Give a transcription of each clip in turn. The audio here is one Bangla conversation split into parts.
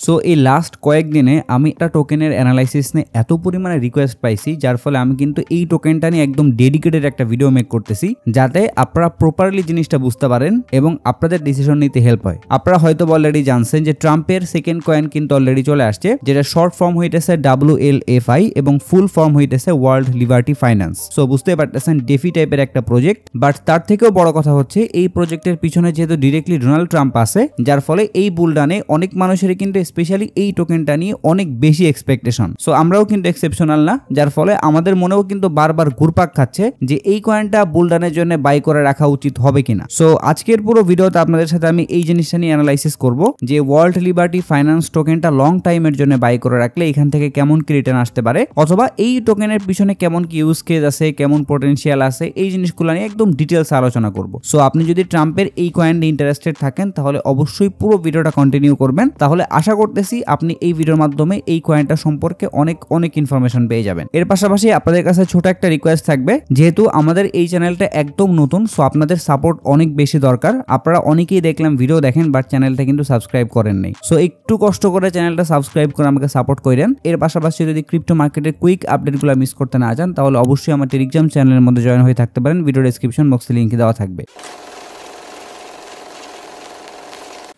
সো এই লাস্ট কয়েকদিনে আমি একটা টোকেনের অ্যানালাইসিস নিয়ে এত পরিমাণে রিকোয়েস্ট পাইছি, যার ফলে আমি কিন্তু এই টোকেনটা নিয়ে একদম ডেডিকেটেড একটা ভিডিও মেক করতেছি, যাতে আপনারা প্রপারলি জিনিসটা বুঝতে পারেন এবং আপনাদের ডিসিশন নিতে হেল্প হয়। আপনারা হয়তো অলরেডি জানছেন যে ট্রাম্পের সেকেন্ড কয়েন কিন্তু অলরেডি চলে আসছে, যেটা শর্ট ফর্ম হইতেছে WLFI এবং ফুল ফর্ম হইতেছে ওয়ার্ল্ড লিবার্টি ফাইন্যান্স। সো বুঝতে পারতেছেন ডেফি টাইপের একটা প্রজেক্ট, বাট তার থেকেও বড় কথা হচ্ছে এই প্রজেক্টের পিছনে যেহেতু ডিরেক্টলি ডোনাল্ড ট্রাম্প আছে, যার ফলে এই বুলডানে অনেক মানুষেরই কিন্তু স্পেশালি এই টোকেনটা নিয়ে অনেক বেশি এক্সপেকটেশন। সো আমরাও কিন্তু এক্সেপশনাল না, যার ফলে আমাদের মনেও কিন্তু বারবার ঘুরপাক খাচ্ছে যে এই কয়েনটা বুলডানের জন্য বাই করে রাখা উচিত হবে কিনা। সো আজকের পুরো ভিডিওতে আপনাদের সাথে আমি এই জিনিসটা নিয়ে অ্যানালাইসিস করব যে ওয়ার্ল্ড লিবার্টি ফাইন্যান্স টোকেনটা লং টাইমের জন্য বাই করে রাখলে এখান থেকে কেমন কি রিটার্ন আসতে পারে, অথবা এই টোকেনের পিছনে কেমন কি ইউজ কেস আছে, কেমন পটেনশিয়াল আছে, এই জিনিসগুলো নিয়ে একদম ডিটেলস আলোচনা করব। সো আপনি যদি ট্রাম্পের এই কয়েন নিয়ে ইন্টারেস্টেড থাকেন তাহলে অবশ্যই পুরো ভিডিওটা কন্টিনিউ করবেন, তাহলে আশা করতেছি আপনি এই ভিডিওর মাধ্যমে এই কয়েনটা সম্পর্কে অনেক ইনফরমেশন পেয়ে যাবেন। এর পাশাপাশি আপনাদের কাছে ছোট একটা রিকোয়েস্ট থাকবে, যেহেতু আমাদের এই চ্যানেলটা একদম নতুন, সো আপনাদের সাপোর্ট অনেক বেশি দরকার। আপনারা অনেকেই দেখলাম ভিডিও দেখেন বাট চ্যানেলটা কিন্তু সাবস্ক্রাইব করেন নাই। সো একটু কষ্ট করে চ্যানেলটা সাবস্ক্রাইব করে আমাকে সাপোর্ট করেন। এর পাশাপাশি যদি ক্রিপ্টো মার্কেটের কুইক আপডেটগুলো মিস করতে না চান তাহলে অবশ্যই আমার টেলিগ্রাম চ্যানেলের মধ্যে জয়েন হয়ে থাকতে পারেন, ভিডিও ডেসক্রিপশন বক্সে লিংক দেওয়া থাকবে।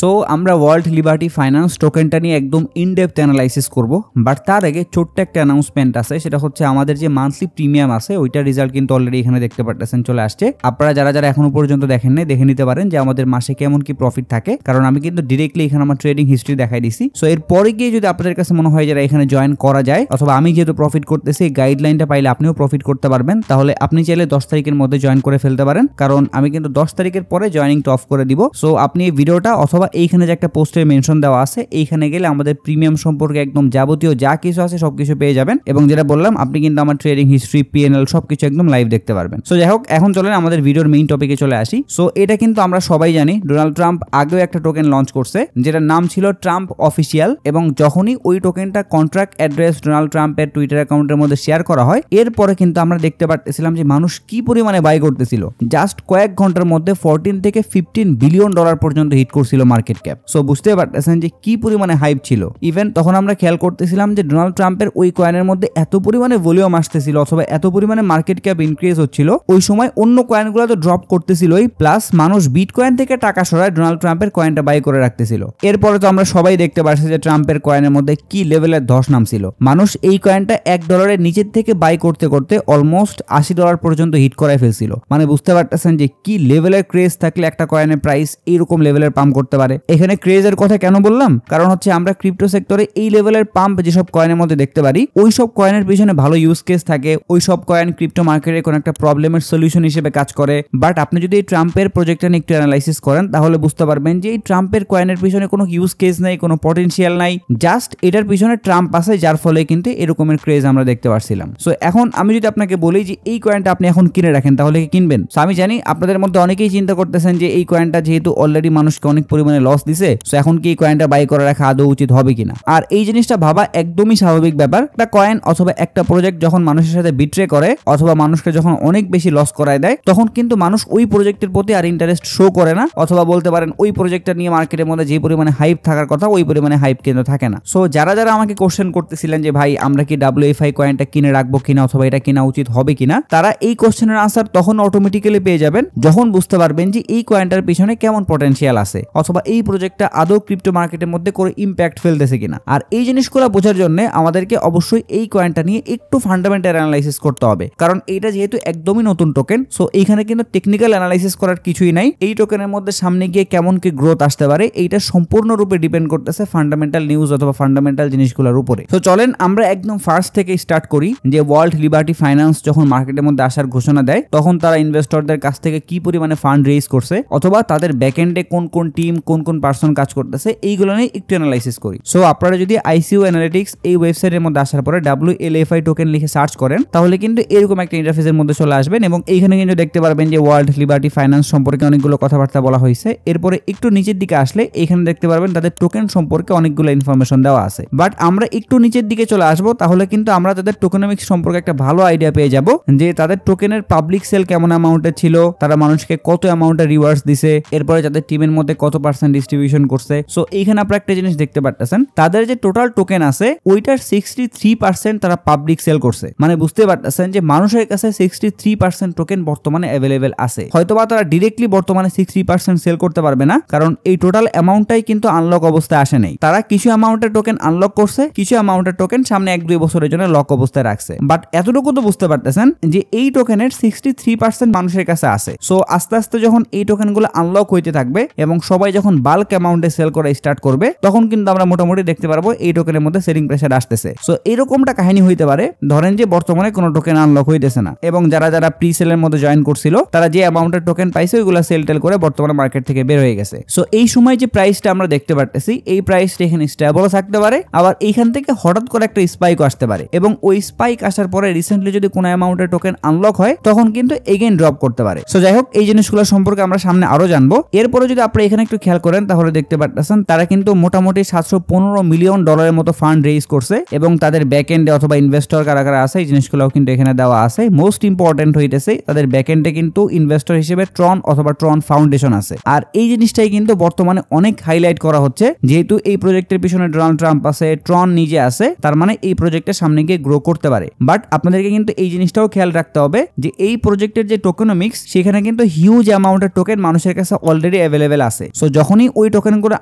সো আমরা ওয়ার্ল্ড লিবার্টি ফাইন্যান্স টোকেনটা নিয়ে একদম ইনডেপথ অ্যানালাইসিস করব, বাট তার আগে ছোট্ট একটা অ্যানাউন্সমেন্ট আছে, সেটা হচ্ছে আমাদের যে মান্থলি প্রিমিয়াম আছে ওইটার রেজাল্ট কিন্তু অলরেডি এখানে দেখতে পারতেছেন চলে আসছে। আপনারা যারা এখনো পর্যন্ত দেখেন নাই দেখে নিতে পারেন যে আমাদের মাসে কেমন কি প্রফিট থাকে, কারণ আমি কিন্তু ডিরেক্টলি এখানে আমার ট্রেডিং হিস্ট্রি দেখাই দিছি। সো এরপরে গিয়ে যদি আপনাদের কাছে মনে হয় যারা এখানে জয়েন করা যায়, অথবা আমি যেহেতু প্রফিট করতেছি এই গাইডলাইনটা পাইলে আপনিও প্রফিট করতে পারবেন, তাহলে আপনি চাইলে 10 তারিখের মধ্যে জয়েন করে ফেলতে পারেন, কারণ আমি কিন্তু 10 তারিখের পরে জয়েনিংটা অফ করে দিব। সো আপনি এই ভিডিওটা অথবা এইখানে যে একটা পোস্টের মেনশন দেওয়া আছে এইখানে গেলে আমাদের প্রিমিয়াম সম্পর্কে একদম যাবতীয় যা কিছু আছে সবকিছু পেয়ে যাবেন, এবং যেটা বললাম আপনি কিন্তু আমার ট্রেডিং হিস্ট্রি, PNL সবকিছু একদম লাইভ দেখতে পারবেন। সো যাই হোক, এখন চলেন আমাদের ভিডিওর মেইন টপিকে চলে আসি। সো এটা কিন্তু আমরা সবাই জানি ডোনাল্ড ট্রাম্প আগেও একটা টোকেন লঞ্চ করছে যেটার নাম ছিল ট্রাম্প অফিসিয়াল, এবং যখনই ওই টোকেনটা কন্ট্রাক্ট অ্যাড্রেস ডোনাল্ড ট্রাম্পের টুইটার অ্যাকাউন্টের মধ্যে শেয়ার করা হয়, এরপরে কিন্তু আমরা দেখতে পারতেছিলাম যে মানুষ কি পরিমাণে বাই করতেছিল। জাস্ট কয়েক ঘন্টার মধ্যে 14 থেকে 15 বিলিয়ন ডলার পর্যন্ত হিট করছিল মার্কেট ক্যাপ। সো বুঝতে পারতেছেন যে কি পরিমাণে হাইপ ছিল। ইভেন তখন আমরা খেয়াল করতেছিলাম যে ডোনাল্ড ট্রাম্পের ওই কয়েনের মধ্যে এত পরিমাণে ভলিউম আসতেছিল অথবা এত পরিমাণে মার্কেট ক্যাপ ইনক্রিজ হচ্ছিল, ওই সময় অন্য কয়েনগুলো তো ড্রপ করতেছিলই, প্লাস মানুষ বিটকয়েন থেকে টাকা সরায় ডোনাল্ড ট্রাম্পের কয়েনটা বাই করে রাখতেছিল। এরপরে তো আমরা সবাই দেখতে পাচ্ছি যে ট্রাম্পের কয়েনের মধ্যে কি লেভেলের ধস নামছিল। মানুষ এই কয়েনটা $1 নিচের থেকে বাই করতে করতে অলমোস্ট $80 পর্যন্ত হিট করায় ফেলছিল। মানে বুঝতে পারতেছেন যে কি লেভেলের ক্রেজ থাকলে একটা কয়েনের প্রাইস এইরকম লেভেলের পাম্প করতে পারে। এখানে ক্রেজের কথা কেন বললাম, কারণ হচ্ছে আমরা ক্রিপ্টো সেক্টরে এই লেভেলের পাম্প যেসব কয়েনের মধ্যে দেখতে পারি, ওই সব কয়েনের পিছনে ভালো ইউজ কেস থাকে, ওই সব কয়েন ক্রিপ্টো মার্কেটে কোনো একটা প্রবলেমের সলিউশন হিসেবে কাজ করে। বাট আপনি যদি এই ট্রাম্পের প্রজেক্টটা নিয়ে একটু অ্যানালাইসিস করেন তাহলে বুঝতে পারবেন যে এই ট্রাম্পের কয়েনের পিছনে কোনো ইউজ কেস নাই, কোনো পটেনশিয়াল নাই, জাস্ট এটার পিছনে ট্রাম্প আছে, যার ফলে কিন্তু এরকমের ক্রেজ আমরা দেখতে পারছিলাম। সো এখন আমি যদি আপনাকে বলি যে এই কয়েনটা আপনি এখন কিনে রাখেন তাহলে কি কিনবেন? সো আমি জানি আপনাদের মধ্যে অনেকেই চিন্তা করতেছেন যে এই কয়েনটা যেহেতু অলরেডি মানুষকে অনেক পরিমাণে লস দিছে, সো এখন কি এই কয়েনটা বাই করে রাখা আদৌ উচিত হবে কিনা। আর এই জিনিসটা ভাবা একদমই স্বাভাবিক ব্যাপার। একটা কয়েন অথবা একটা প্রজেক্ট যখন মানুষের সাথে বিট্রে করে অথবা মানুষকে যখন অনেক বেশি লস করায় দেয়, তখন কিন্তু মানুষ ওই প্রজেক্টের প্রতি আর ইন্টারেস্ট শো করে না, অথবা বলতে পারেন ওই প্রজেক্টটা নিয়ে মার্কেটের মধ্যে যে পরিমাণে হাইপ থাকার কথা ওই পরিমাণে হাইপ কিন্তু থাকে না। সো যারা আমাকে কোশ্চেন করতেছিলেন যে ভাই আমরা কি WFI কয়েনটা কিনে রাখবো কিনা অথবা এটা কিনা উচিত হবে কিনা, তারা এই কোশ্চেনের আনসার তখন অটোমেটিক্যালি পেয়ে যাবেন যখন বুঝতে পারবেন যে এই কয়েনটার পিছনে কেমন পটেনশিয়াল আছে, অথবা এই প্রজেক্টটা আদৌ ক্রিপ্টো মার্কেটের মধ্যে করে ইম্প্যাক্ট ফেলতেছে কিনা। আর এই জিনিসগুলো বোঝার জন্য আমাদেরকে অবশ্যই এই কয়েনটা নিয়ে একটু ফান্ডামেন্টাল অ্যানালাইসিস করতে হবে, কারণ এইটা যেহেতু একদমই নতুন টোকেন। সো এইখানে কিন্তু টেকনিক্যাল অ্যানালাইসিস করার কিছুই নাই। এই টোকেনের মধ্যে সামনে গিয়ে কেমন কি গ্রোথ আসতে পারে এইটা সম্পূর্ণরূপে ডিপেন্ড করতেছে ফান্ডামেন্টাল নিউজ অথবা ফান্ডামেন্টাল জিনিসগুলোর উপরে। তো চলেন আমরা একদম ফার্স্ট থেকে স্টার্ট করি যে ওয়ার্ল্ড লিবার্টি ফাইন্যান্স যখন মার্কেটের মধ্যে আসার ঘোষণা দেয় তখন তারা ইনভেস্টরদের কাছ থেকে কি পরিমাণে ফান্ড রেইজ করছে, অথবা তাদের ব্যাকএন্ডে কোন কোন টিম কোন কোন পার্সন কাজ করতেছে, এইগুলো নিয়ে একটু অ্যানালাইসিস করি। সো আপনারা যদি ICO অ্যানালিটিক্স এই ওয়েবসাইটের মধ্যে আসার পরে WLFI টোকেন লিখে সার্চ করেন তাহলে কিন্তু এরকম একটা ইন্টারফেসের মধ্যে চলে আসবেন, এবং এইখানে কিন্তু দেখতে পারবেন যে ওয়ার্ল্ড লিবার্টি ফাইন্যান্স সম্পর্কে অনেকগুলো কথাবার্তা বলা হয়েছে। এরপরে একটু নিচের দিকে আসলে এখানে দেখতে পারবেন তাদের টোকেন সম্পর্কে অনেকগুলো ইনফরমেশন দেওয়া আছে। বাট আমরা একটু নিচের দিকে চলে আসবো তাহলে কিন্তু আমরা তাদের টোকেনমিক্স সম্পর্কে একটা ভালো আইডিয়া পেয়ে যাব যে তাদের টোকেনের পাবলিক সেল কেমন অ্যামাউন্টে ছিল, তারা মানুষকে কত অ্যামাউন্টে রিওয়ার্ডস দিছে, এরপরে তাদের টিমের মধ্যে কত 60% ডিস্ট্রিবিউশন করছে। সো এইখানে আপনারা একটা জিনিস দেখতে পারতেছেন, তাদের যে টোটাল টোকেন আছে ওইটার 63% তারা পাবলিক সেল করছে। মানে বুঝতে পারতেছেন যে মানুষের কাছে 63% টোকেন বর্তমানে অ্যাভেলেবেল আছে। হয়তোবা তারা ডিরেক্টলি বর্তমানে 60% সেল করতে পারবে না, কারণ এই টোটাল অ্যামাউন্টটাই কিন্তু আনলক অবস্থায় আসে নাই। তারা কিছু অ্যামাউন্টের টোকেন আনলক করছে, কিছু অ্যামাউন্টের টোকেন সামনে 1-2 বছরের জন্য লক অবস্থায় রাখছে। বাট এতটুকু তো বুঝতে পারতেছেন যে এই টোকেনের 63% মানুষের কাছে আছে। সো আস্তে আস্তে যখন এই টোকেনগুলো আনলক হইতে থাকবে এবং সবাই যখন বাল্ক অ্যামাউন্টে সেল করা স্টার্ট করবে, তখন কিন্তু আমরা মোটামুটি দেখতে পারবো এই টোকেনের মধ্যে সেলিং প্রেসার আসতেছে। সো এরকমটা কাহিনী হইতে পারে, ধরেন যে বর্তমানে কোনো টোকেন আনলক হইতেছে না এবং যারা যারা প্রি সেলের মধ্যে জয়েন করছিল তারা যে অ্যামাউন্টের টোকেন পাইছে ওইগুলো সেল টেল করে বর্তমানে মার্কেট থেকে বের হয়ে গেছে। সো এই সময় যে প্রাইসটা আমরা দেখতে পারতেছি, এই প্রাইসটা এখানে স্টেবল থাকতে পারে, আবার এইখান থেকে হঠাৎ করে একটা স্পাইক আসতে পারে এবং ওই স্পাইক আসার পরে রিসেন্টলি যদি কোনো অ্যামাউন্টের টোকেন আনলক হয় তখন কিন্তু এগেইন ড্রপ করতে পারে। সো যাই হোক, এই জিনিসগুলো সম্পর্কে আমরা সামনে আরো জানবো। এরপরে যদি আপনারা এখানে একটু খেয়াল করেন তাহলে দেখতে পারতেছেন তারা কিন্তু মোটামুটি $715 মিলিয়ন মতো ফান্ড রেইজ করছে এবং তাদের ব্যাকএন্ডে অথবা ইনভেস্টর কারা কারা আছে এই জিনিসগুলো কিন্তু এখানে দেওয়া আছে। মোস্ট ইম্পর্টেন্ট হইতেছে তাদের ব্যাকএন্ডে কিন্তু ইনভেস্টর হিসেবে ট্রন অথবা ট্রন ফাউন্ডেশন আছে। আর এই জিনিসটাই কিন্তু বর্তমানে অনেক হাইলাইট করা হচ্ছে, যেহেতু এই প্রজেক্টের পিছনে ডোনাল্ড ট্রাম্প আছে, ট্রন নিজে আছে, তার মানে এই প্রজেক্টের সামনে গিয়ে গ্রো করতে পারে। বাট আপনাদেরকে কিন্তু এই জিনিসটাও খেয়াল রাখতে হবে যে এই প্রজেক্টের যে টোকেনমিক্স সেখানে কিন্তু হিউজ অ্যামাউন্টের টোকেন মানুষের কাছে অলরেডি অ্যাভেলেবেল আছে। সো যখনই ওই টোকেনগুলো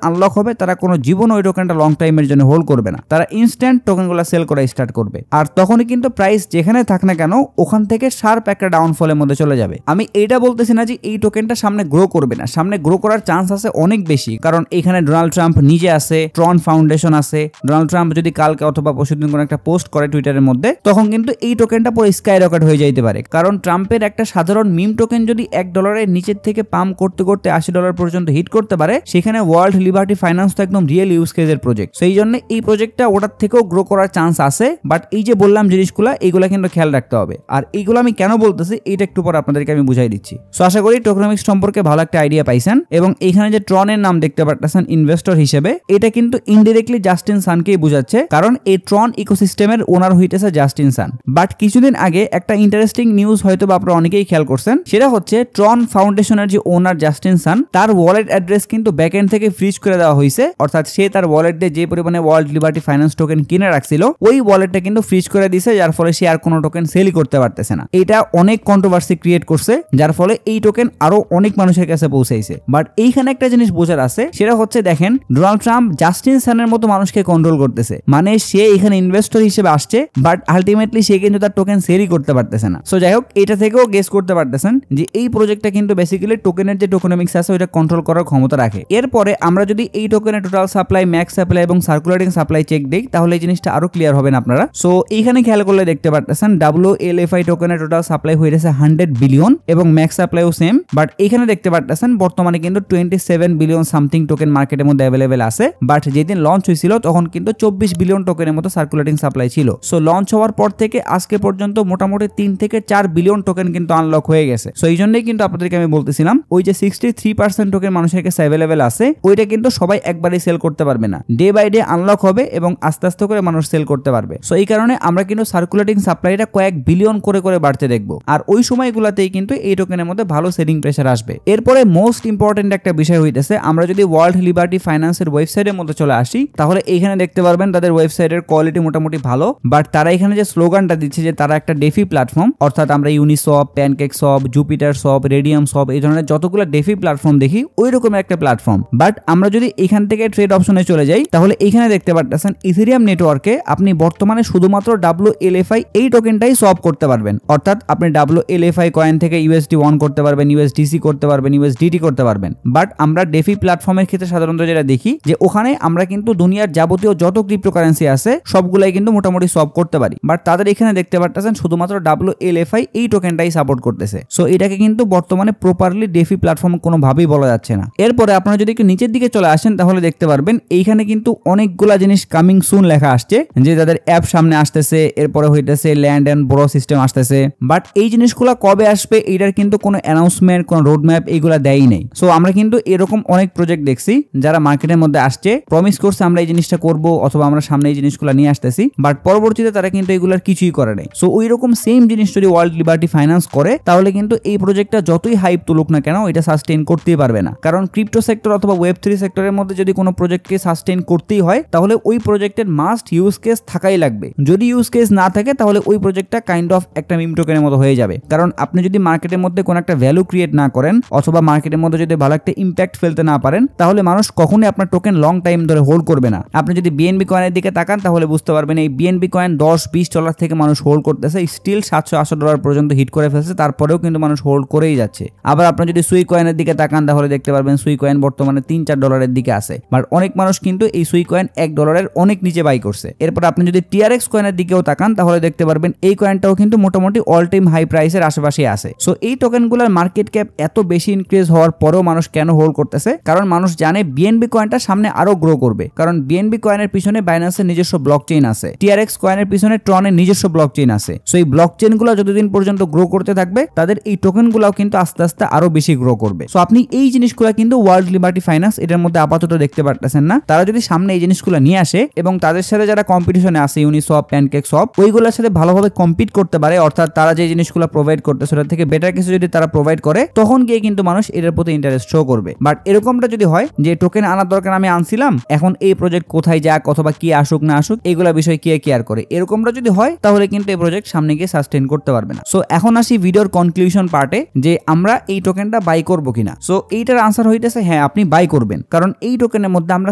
আনলক হবে তারা কোনো জীবন ওই টোকেনটা লং টাইমের জন্য হোল্ড করবে না, তারা ইনস্ট্যান্ট টোকেনগুলো সেল করা স্টার্ট করবে। আর তখনই কিন্তু প্রাইস যেখানে থাক না কেন ওখান থেকে শার্প একটা ডাউনফলের মধ্যে চলে যাবে। আমি এইটা বলতেছি না যে এই টোকেনটা সামনে গ্রো করবে না, সামনে গ্রো করার চান্স আছে অনেক বেশি, কারণ এখানে ডোনাল্ড ট্রাম্প নিজে আছে, ট্রন ফাউন্ডেশন আছে। ডোনাল্ড ট্রাম্প যদি কালকে অথবা পরশুদিন কোনো একটা পোস্ট করে টুইটারের মধ্যে, তখন কিন্তু এই টোকেনটা পুরো স্কাই রকেট হয়ে যাইতে পারে। কারণ ট্রাম্পের একটা সাধারণ মিম টোকেন যদি $1 নিচের থেকে পাম্প করতে করতে $80 পর্যন্ত হিট করতে পারে, সেখানে ওয়ার্ল্ড লিবার্টি ফাইন্যান্স তো একদম রিয়েল ইউজ কেসের প্রজেক্ট। সেই জন্য এই প্রজেক্টটা ওটার থেকেও গ্রো করার চান্স আছে। বাট এই যে বললাম জিনিসগুলো, এইগুলা কিন্তু খেয়াল রাখতে হবে। আর এইগুলো আমি কেন বলতেছি এইটা একটু পর আপনাদেরকে আমি বুঝাই দিচ্ছি। সো আশা করি টোকেনমিক্স সম্পর্কে ভালো একটা আইডিয়া পাইছেন। এবং এইখানে যে ট্রনের নাম দেখতে পারতেছেন ইনভেস্টর হিসেবে, এটা কিন্তু ইনডিরেক্টলি জাস্টিন সানকেই বোঝাচ্ছে, কারণ এই ট্রন ইকোসিস্টেমের ওনার হইতেছে জাস্টিন সান। বাট কিছুদিন আগে একটা ইন্টারেস্টিং নিউজ হয়তো বা আপনারা অনেকেই খেয়াল করছেন, সেটা হচ্ছে ট্রন ফাউন্ডেশনের যে ওনার জাস্টিন সান, তার ওয়ালেট অ্যাড্রেস কিন্তু ব্যাকএন্ড থেকে ফ্রিজ করে দেওয়া হয়েছে। অর্থাৎ সে তার ওয়ালেট দিয়ে যে পরিমাণে ওয়ার্ল্ড লিবার্টি ফাইন্যান্স টোকেন কিনে রাখছিল ওই ওয়ালেটটা কিন্তু ফ্রিজ করে দিয়েছে, যার ফলে সে আর কোনো টোকেন সেলই করতে পারতেছে না। এটা অনেক কন্ট্রোভার্সি ক্রিয়েট করছে, যার ফলে এই টোকেন আরো অনেক মানুষের কাছে পৌঁছাইছে। বাট এইখানে একটা জিনিস বোঝার আছে, সেটা হচ্ছে দেখেন ডোনাল্ড ট্রাম্প জাস্টিন সানের মতো মানুষকে কন্ট্রোল করতেছে। মানে সে এখানে ইনভেস্টর হিসেবে আসছে, বাট আলটিমেটলি সে কিন্তু তার টোকেন সেলই করতে পারতেছে না। সো যাই হোক, এটা থেকেও গেস করতে পারতেছেন যে এই প্রজেক্টটা কিন্তু বেসিক্যালি টোকেনের যে টোকেনমিক্স আছে ওইটা কন্ট্রোল করার ক্ষমতা রাখে। এরপরে আমরা যদি এই টোকেনের টোটাল সাপ্লাই, ম্যাক্স সাপ্লাই এবং সার্কুলেটিং সাপ্লাই চেক দেই, তাহলে এই জিনিসটা আরো ক্লিয়ার হবেন আপনারা। সো এইখানে খেয়াল করলে দেখতে পারতেছেন WLFI টোকেনের টোটাল সাপ্লাই হয়ে গেছে 100 বিলিয়ন এবং ম্যাক্স সাপ্লাইও সেম। বাট এখানে দেখতে পারতেছেন বর্তমানে কিন্তু 27 বিলিয়ন সামথিং টোকেন মার্কেটের মধ্যে অ্যাভেলেবেল আছে। বাট যেদিন লঞ্চ হয়েছিল তখন কিন্তু 24 বিলিয়ন টোকেনের মতো সার্কুলেটিং সাপ্লাই ছিল। সো লঞ্চ হওয়ার পর থেকে আজকে পর্যন্ত মোটামুটি 3 থেকে 4 বিলিয়ন টোকেন কিন্তু আনলক হয়ে গেছে। সো এই জন্যই কিন্তু আপনাদেরকে আমি বলতেছিলাম ওই যে 63% টোকেন মানুষের কাছে অ্যাভেলেবেল আছে, ওইটা কিন্তু সবাই একবারে সেল করতে পারবে না, ডে বাই ডে আনলক হবে এবং আস্তে আস্তে করে মানুষ সেল করতে পারবে। সো এই কারণে আমরা কিন্তু সার্কুলেটিং সাপ্লাইটা কয়েক বিলিয়ন করে করে বাড়তে দেখবো। আর ওই সময়গুলোতেই কিন্তু এই টোকেনের মধ্যে ভালো সেলিং প্রেসার আসবে। এরপরে মোস্ট ইম্পর্টেন্ট একটা বিষয় হইতেছে, আমরা যদি ওয়ার্ল্ড লিবার্টি ফাইন্যান্সের ওয়েবসাইটের মধ্যে চলে আসি, তাহলে এইখানে দেখতে পারবেন তাদের ওয়েবসাইটের কোয়ালিটি মোটামুটি ভালো। বাট তারা এখানে যে স্লোগানটা দিচ্ছে যে তারা একটা ডেফি প্ল্যাটফর্ম, অর্থাৎ আমরা ইউনিসপ, প্যানকেকসপ, জুপিটার সপ, রেডিয়াম সপ, এই ধরনের যতগুলো ডেফি প্ল্যাটফর্ম দেখি ওই রকমের একটা প্ল্যাটফর্ম। বাট আমরা যদি এখান থেকে ট্রেড অপশনে চলে যাই, তাহলে এখানে দেখতে পারতেছেন ইথেরিয়াম নেটওয়ার্কে আপনি বর্তমানে শুধুমাত্র WLFI এই টোকেনটাই সপ করতে পারবেন। অর্থাৎ আপনি WLFI কয়েন থেকে USD1 করতে পারবেন, USDC করতে পারবেন, USDT করতে পারবেন। বাট আমরা ডেফি প্ল্যাটফর্মের ক্ষেত্রে সাধারণত যেটা দেখি যে ওখানে আমরা কিন্তু দুনিয়ার যাবতীয় যত ক্রিপ্টোকারেন্সি আছে সবগুলাই কিন্তু মোটামুটি সপ করতে পারি। বাট তাদের এখানে দেখতে পারতেছেন শুধুমাত্র WLFI এই টোকেনটাই সাপোর্ট করতেছে। সো এটাকে কিন্তু বর্তমানে প্রপারলি ডেফি প্ল্যাটফর্ম কোনোভাবেই বলা যাচ্ছে না। এরপরে আপনারা যদি একটু নিচের দিকে চলে আসেন তাহলে দেখতে পারবেন এইখানে কিন্তু অনেকগুলা জিনিস কামিং সুন লেখা আসছে, যে তাদের অ্যাপ সামনে আসতেছে, এরপরে হইতেছে ল্যান্ড এন্ড ব্রো সিস্টেম আসতেছে। বাট এই জিনিসগুলো কবে আসবে এইটার কিন্তু কোনো অ্যানাউন্সমেন্ট, কোনো রোড ম্যাপ এইগুলা দেয়ই নেই। সো আমরা কিন্তু এরকম অনেক প্রজেক্ট দেখছি যারা মার্কেটের মধ্যে আসছে, প্রমিস করছে আমরা এই জিনিসটা করবো অথবা আমরা সামনে এই জিনিসগুলো নিয়ে আসতেছি, বাট পরবর্তীতে তারা কিন্তু এগুলার কিছুই করে নাই। সো ওই রকম সেম জিনিস যদি ওয়ার্ল্ড লিবার্টি ফাইন্যান্স করে, তাহলে কিন্তু এই প্রজেক্টটা যতই হাইপ তুলুক না কেন এটা সাস্টেইন করতেই পারবে না। কারণ ক্রিপ্টো সেক্টর অথবা ওয়েব3 সেক্টরের মধ্যে যদি কোনো প্রজেক্টকে সাস্টেইন করতেই হয় তাহলে ওই প্রজেক্টের মাস্ট ইউজ কেস থাকাই লাগবে। যদি ইউজ কেস না থাকে তাহলে ওই প্রজেক্টটা কাইন্ড অফ একটা মিম টোকেনের মতো হয়ে যাবে। কারণ আপনি যদি মার্কেটের মধ্যে কোনো একটা ভ্যালু ক্রিয়েট না করেন অথবা মার্কেটের মধ্যে যদি ভালো একটা ইম্প্যাক্ট ফেলতে না পারেন তাহলে মানুষ কখনোই আপনার টোকেন লং টাইম ধরে হোল্ড করবে না। আপনি যদি বিএনবি কয়েনের দিকে তাকান তাহলে বুঝতে পারবেন এই বিএনবি কয়েন $10-20 থেকে মানুষ হোল্ড করতেছে, স্টিল $700-800 পর্যন্ত হিট করে ফেলছে, তারপরেও কিন্তু মানুষ হোল্ড করেই যাচ্ছে। আবার আপনি যদি সুই কয়েনের দিকে তাকান তাহলে দেখতে পারবেন সুই কয়েন বর্তমানে $3-4 দিকে আছে, বাট অনেক মানুষ কিন্তু এই সুই কয়েন $1 অনেক নিচে বাই করছে। এরপর আপনি যদি টিআরএক্স কয়েনের দিকেও তাকান তাহলে দেখতে পারবেন এই কয়েনটাও কিন্তু মোটামুটি অল টাইম হাই প্রাইসের আশেপাশে আছে। সো এই টোকেনগুলোর মার্কেট ক্যাপ এত বেশি ইনক্রিজ হওয়ার পরেও মানুষ কেন হোল্ড করতেছে? কারণ মানুষ জানে বিএনবি কয়েনটা সামনে আরো গ্রো করবে। কারণ বিএনবি কয়েনের পিছনে বাইন্যান্সের নিজস্ব ব্লকচেইন আছে, টিআরএক্স কয়েনের পিছনে ট্রনের নিজস্ব ব্লকচেইন আছে। সো এই ব্লকচেইনগুলো যতদিন পর্যন্ত গ্রো করতে থাকবে তাদের এই টোকেনগুলোও কিন্তু আস্তে আস্তে আরো বেশি গ্রো করবে। সো আপনি এই জিনিসগুলো কিন্তু ওয়ার্ল্ড লিবার্টি ফাইন্যান্স এটার মধ্যে আপাতত দেখতে পারতেছেন না। তারা যদি সামনে এই জিনিসগুলো নিয়ে আসে এবং তাদের সাথে যারা কম্পিটিশনে আছে ইউনিসওয়াপ, প্যানকেকসওয়াপ, ওইগুলোর সাথে ভালোভাবে কম্পিট করতে পারে, অর্থাৎ তারা যে জিনিসগুলো প্রোভাইড করতে সেটা থেকে বেটার কিছু যদি তারা প্রোভাইড করে তখন গিয়ে কিন্তু মানুষ এটার প্রতি ইন্টারেস্ট শো করবে। বাট এরকমটা যদি হয় যে টোকেন আনার দরকার আমি আনছিলাম, এখন এই প্রজেক্ট কোথায় যাক অথবা কি আসুক না আসুক এগুলা বিষয় কে কেয়ার করে, এরকমটা যদি হয় তাহলে কিন্তু এই প্রজেক্ট সামনে গিয়ে সাস্টেইন করতে পারবে না। সো এখন আসি ভিডিওর কনক্লুশন পার্টে যে আমরা এই টোকেনটা বাই করবো কিনা। সো এইটার আনসার হইতেছে হ্যাঁ, আপনি বাই করবেন। কারণ এই টোকেনের মধ্যে আমরা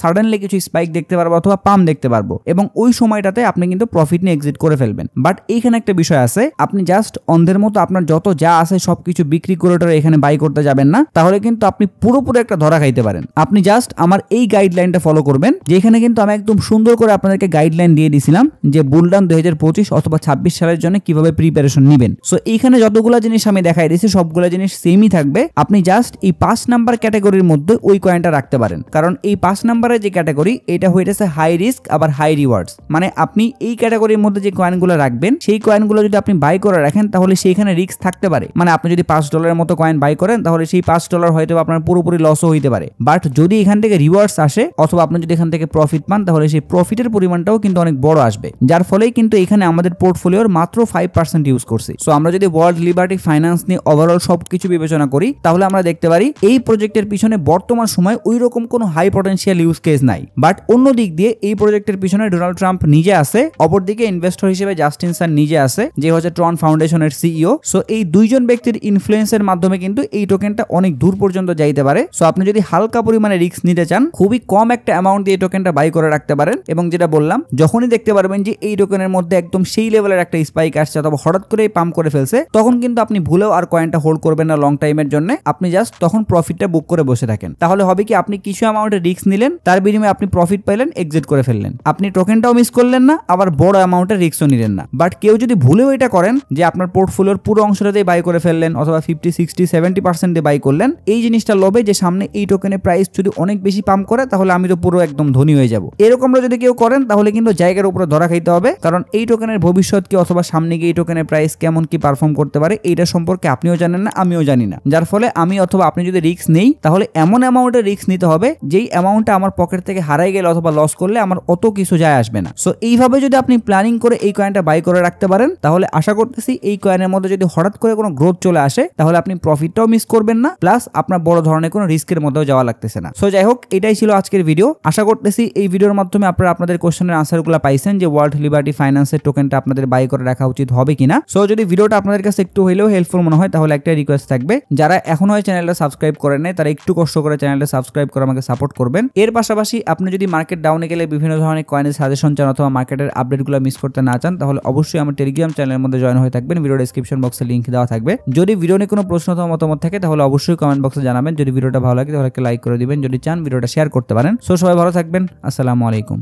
সাডেনলি কিছু স্পাইক দেখতে পারবো অথবা পাম দেখতে পারবো এবং ওই সময়টাতে আপনি কিন্তু প্রফিট নিয়ে এক্সিট করে ফেলবেন। বাট এইখানে একটা বিষয় আছে, আপনি জাস্ট অন্ধের মতো আপনার যত যা আছে সবকিছু বিক্রি করে এখানে বাই করতে যাবেন না, তাহলে কিন্তু আপনি পুরোপুরি একটা ধরা খাইতে পারেন। আপনি জাস্ট আমার এই গাইডলাইনটা ফলো করবেন, যেখানে কিন্তু আমি একদম সুন্দর করে আপনাদেরকে গাইডলাইন দিয়ে দিয়েছিলাম যে বুলরান 2025 অথবা 26 সালের জন্য কিভাবে প্রিপারেশন নেবেন। সো এইখানে যতগুলো জিনিস আমি দেখাই দিয়েছি সবগুলো জিনিস সেমই থাকবে। আপনি জাস্ট এই 5 নাম্বার ক্যাটাগরির মধ্যে ওই কয়েনটা রাখতে পারেন, কারণ এই 5 নাম্বারের যে ক্যাটাগরি এটা হইতেছে হাই রিস্ক আবার হাই রিওয়ার্ডস। মানে আপনি এই ক্যাটাগরির মধ্যে যে কয়েনগুলো রাখবেন সেই কয়েনগুলো যদি আপনি বাই করে রাখেন তাহলে সেইখানে রিস্ক থাকতে পারে। মানে আপনি যদি $5 মতো কয়েন বাই করেন তাহলে সেই $5 হয়তো আপনার পুরোপুরি লসও হইতে পারে। বাট যদি এখান থেকে রিওয়ার্ডস আসে অথবা আপনি যদি এখান থেকে প্রফিট পান তাহলে সেই প্রফিটের পরিমাণটাও কিন্তু অনেক বড় আসবে, যার ফলেই কিন্তু এখানে আমাদের পোর্টফোলিওর মাত্র 5% ইউজ করছি। সো আমরা যদি ওয়ার্ল্ড লিবার্টি ফাইন্যান্স নিয়ে ওভারঅল সবকিছু বিবেচনা করি তাহলে আমরা দেখতে পারি এই প্রজেক্টের পিছনে বর্তমান সময় ওই রকম কোনো হাই পটেনশিয়াল ইউজ কেস নাই। বাট অন্য দিক দিয়ে এই প্রজেক্টের পিছনে ডোনাল্ড ট্রাম্প নিজে আছে, অপরদিকে ইনভেস্টর হিসেবে জাস্টিন সান নিজে আছে, যে হচ্ছে ট্রন ফাউন্ডেশনের সিইও। সো এই দুইজন ব্যক্তির ইনফ্লুয়েন্সের মাধ্যমে কিন্তু এই টোকেনটা অনেক দূর পর্যন্ত যাইতে পারে। সো আপনি যদি হালকা পরিমাণে রিস্ক নিতে চান খুবই কম একটা অ্যামাউন্ট দিয়ে টোকেনটা বাই করে রাখতে পারেন, এবং যেটা বললাম যখনই দেখতে পারবেন যে এই টোকেনের মধ্যে একদম সেই লেভেলের একটা স্পাইক আসছে অথবা হঠাৎ করে পাম্প করে ফেলছে তখন কিন্তু আপনি ভুলেও আর কয়েনটা হোল্ড করবেন না লং টাইমের জন্য। আপনি জাস্ট তখন প্রফিটটা বুক করে বসে থাকেন। তাহলে হবে কি, আপনি কিছু অ্যামাউন্টে রিস্ক নিলেন, তার বিনিময়ে আপনি প্রফিট পাইলেন, এক্সিট করে ফেললেন। আপনি টোকেনটাও মিস করলেন না, আবার বড় অ্যামাউন্টের রিস্কও নিলেন না। বাট কেউ যদি ভুলেও এটা করেন যে আপনার পোর্টফোলিওর পুরো অংশটাতেই বাই করে ফেললেন অথবা 50, 60, 70% দিয়ে বাই করলেন, এই জিনিসটা লোভে যে সামনে এই টোকেনের প্রাইস যদি অনেক বেশি পাম্প করে তাহলে আমি তো পুরো একদম ধনী হয়ে যাব, এরকমটা যদি কেউ করেন তাহলে কিন্তু জায়গার উপরে ধরা খাইতে হবে। কারণ এই টোকেনের ভবিষ্যৎ কি অথবা সামনে গিয়ে এই টোকেনের প্রাইস কেমন কি পারফর্ম করতে পারে এইটা সম্পর্কে আপনিও জানেন না, আমিও জানি না। যার ফলে আমি অথবা আপনি যদি রিস্ক নেই তাহলে এমন অ্যামাউন্টের রিস্ক নিতে হবে যেই অ্যামাউন্টটা আমার পকেট থেকে হারাই গেলে অথবা লস করলে আমার অত কিছু যায় আসবে না। সো এইভাবে যদি আপনি প্ল্যানিং করে এই কয়েনটা বাই করে রাখতে পারেন তাহলে আশা করতেছি এই কয়েনের মধ্যে যদি হঠাৎ করে কোনো গ্রোথ চলে আসে তাহলে আপনি প্রফিটটাও মিস করবেন না, প্লাস আপনার বড় ধরনের কোনো রিস্কের মধ্যেও যাওয়া লাগতেছে না। সো যাই হোক, এটাই ছিল আজকের ভিডিও। আশা করতেছি এই ভিডিওর মাধ্যমে আপনারা আপনাদের কোশ্চেনের আনসারগুলো পাইছেন যে ওয়ার্ল্ড লিবার্টি ফাইন্যান্সের টোকেনটা আপনাদের বাই করে রাখা উচিত হবে কিনা। সো যদি ভিডিওটা আপনাদের কাছে একটু হলেও হেল্পফুল মনে হয় তাহলে একটা রিকোয়েস্ট থাকবে, যারা এখনো হয় চ্যানেলটা সাবস্ক্রাইব করেন নাই তারা একটু কষ্ট করে চ্যানেলটা সাবস্ক্রাইব করে আমাকে সাপোর্ট করবেন। এর পাশাপাশি আপনি যদি মার্কেট ডাউনে গেলে বিভিন্ন ধরনের কয়েনের সাজেশন চান অথবা মার্কেটের আপডেটগুলো মিস করতে না চান তাহলে অবশ্যই আমার টেলিগ্রাম চ্যানেলের মধ্যে জয়েন হয়ে থাকবেন। ভিডিও ডেসক্রিপশন বক্সে লিংক দেওয়া থাকবে। যদি ভিডিও নিয়ে কোনো প্রশ্ন অথবা মতামত থাকে তাহলে অবশ্যই কমেন্ট বক্সে জানাবেন। যদি ভিডিওটা ভালো লাগে তাহলে একটা লাইক করে দিবেন, যদি চান ভিডিওটা শেয়ার করতে পারেন। সো সবাই ভালো থাকবেন, আসসালামু আলাইকুম।